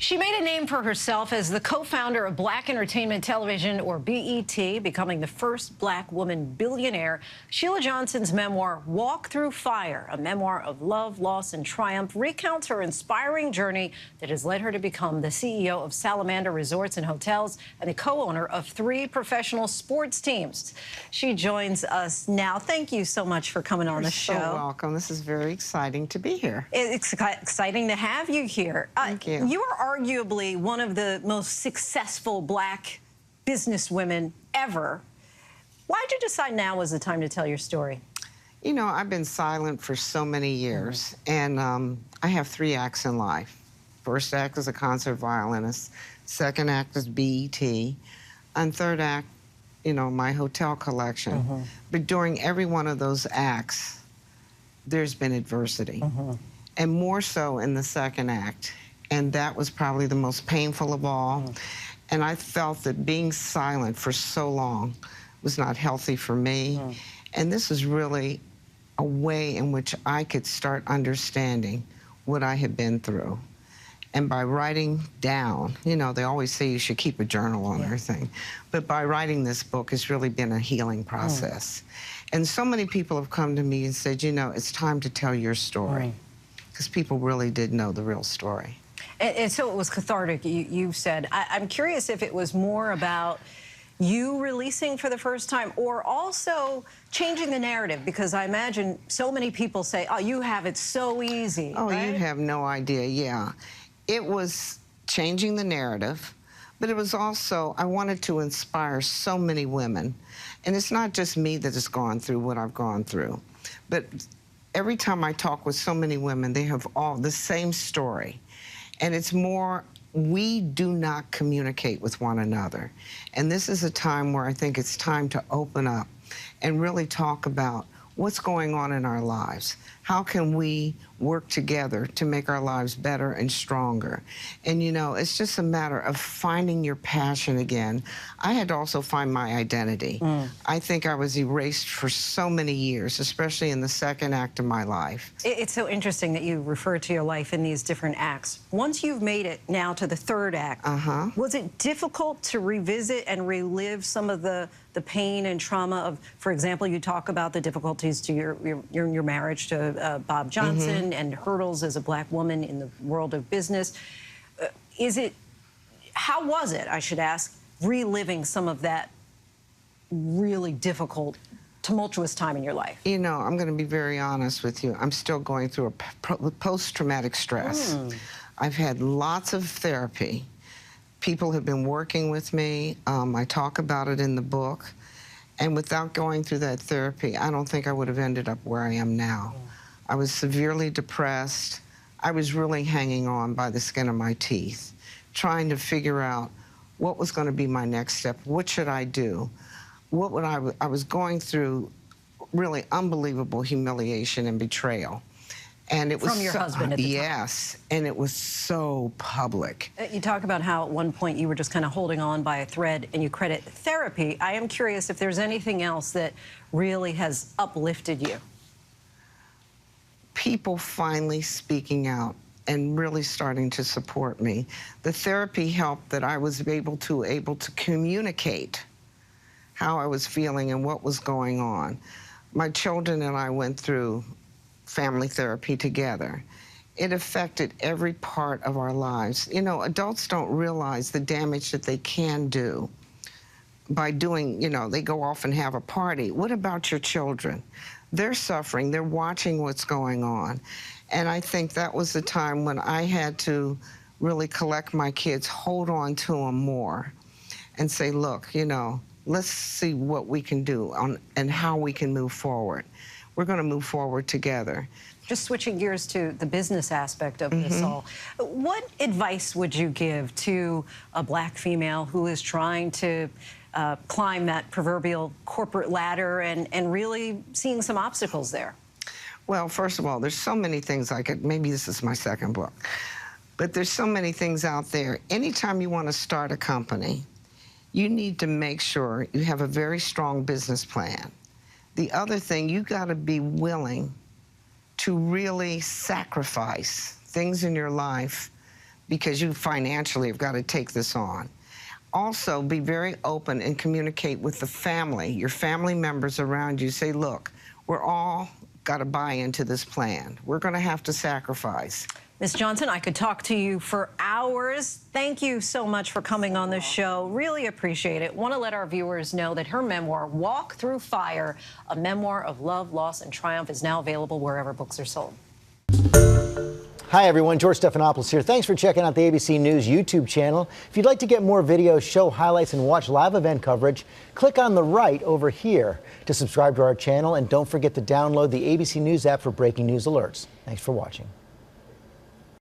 She made a name for herself as the co-founder of Black Entertainment Television, or BET, becoming the first Black woman billionaire. Sheila Johnson's memoir, Walk Through Fire, a memoir of love, loss, and triumph, recounts her inspiring journey that has led her to become the CEO of Salamander Resorts and Hotels and the co-owner of 3 professional sports teams. She joins us now. Thank you so much for coming on the show. You're so welcome. This is very exciting to be here. It's exciting to have you here. Thank you. You are arguably one of the most successful Black businesswomen ever. Why did you decide now was the time to tell your story? You know, I've been silent for so many years, and I have 3 acts in life. First act is a concert violinist, second act is BET, and third act, you know, my hotel collection. But during every one of those acts, there's been adversity, and more so in the second act. And that was probably the most painful of all. And I felt that being silent for so long was not healthy for me. And this is really a way in which I could start understanding what I had been through. And by writing down, you know, they always say you should keep a journal on everything. But by writing this book, it's really been a healing process. And so many people have come to me and said, you know, it's time to tell your story. Because people really did know the real story. And so it was cathartic, you said. I'm curious if it was more about you releasing for the first time or also changing the narrative, because I imagine so many people say, oh, you have it so easy. Oh, right? You have no idea, yeah. It was changing the narrative, but it was also, I wanted to inspire so many women. And it's not just me that has gone through what I've gone through, but every time I talk with so many women, they have all the same story. And it's more, we do not communicate with one another. And this is a time where I think it's time to open up and really talk about what's going on in our lives. How can we work together to make our lives better and stronger? And you know, it's just a matter of finding your passion again. I had to also find my identity. I think I was erased for so many years, especially in the second act of my life. It's so interesting that you refer to your life in these different acts. Once you've made it now to the third act, was it difficult to revisit and relive some of the pain and trauma of, for example, you talk about the difficulties to your marriage to Bob Johnson and hurdles as a Black woman in the world of business. How was it, I should ask, reliving some of that really difficult, tumultuous time in your life? You know, I'm going to be very honest with you. I'm still going through a post-traumatic stress. I've had lots of therapy. People have been working with me. I talk about it in the book. And without going through that therapy, I don't think I would have ended up where I am now. I was severely depressed. I was really hanging on by the skin of my teeth, trying to figure out what was going to be my next step. What should I do? I was going through really unbelievable humiliation and betrayal. And it was from your husband at the time. Yes, and it was so public. You talk about how at one point you were just kind of holding on by a thread, and you credit therapy. I am curious if there's anything else that really has uplifted you. People finally speaking out and really starting to support me. The therapy helped that I was able to communicate how I was feeling and what was going on. My children and I went through family therapy together. It affected every part of our lives. You know, adults don't realize the damage that they can do by doing, you know, they go off and have a party. What about your children? They're suffering, they're watching what's going on. And I think that was the time when I had to really collect my kids, hold on to them more, and say, look, you know, let's see what we can do and how we can move forward. We're going to move forward together. Just switching gears to the business aspect of this all, what advice would you give to a Black female who is trying to climb that proverbial corporate ladder and really seeing some obstacles there? Well, first of all, there's so many things I could, maybe this is my second book, but there's so many things out there. Anytime you want to start a company, you need to make sure you have a very strong business plan. The other thing, you got to be willing to really sacrifice things in your life because you financially have got to take this on. Also, be very open and communicate with the family, your family members around you. Say, look, we're all got to buy into this plan. We're going to have to sacrifice. Ms. Johnson, I could talk to you for hours. Thank you so much for coming on the show. Really appreciate it. Want to let our viewers know that her memoir, Walk Through Fire, a memoir of love, loss, and triumph, is now available wherever books are sold. Hi, everyone. George Stephanopoulos here. Thanks for checking out the ABC News YouTube channel. If you'd like to get more videos, show highlights, and watch live event coverage, click on the right over here to subscribe to our channel. And don't forget to download the ABC News app for breaking news alerts. Thanks for watching.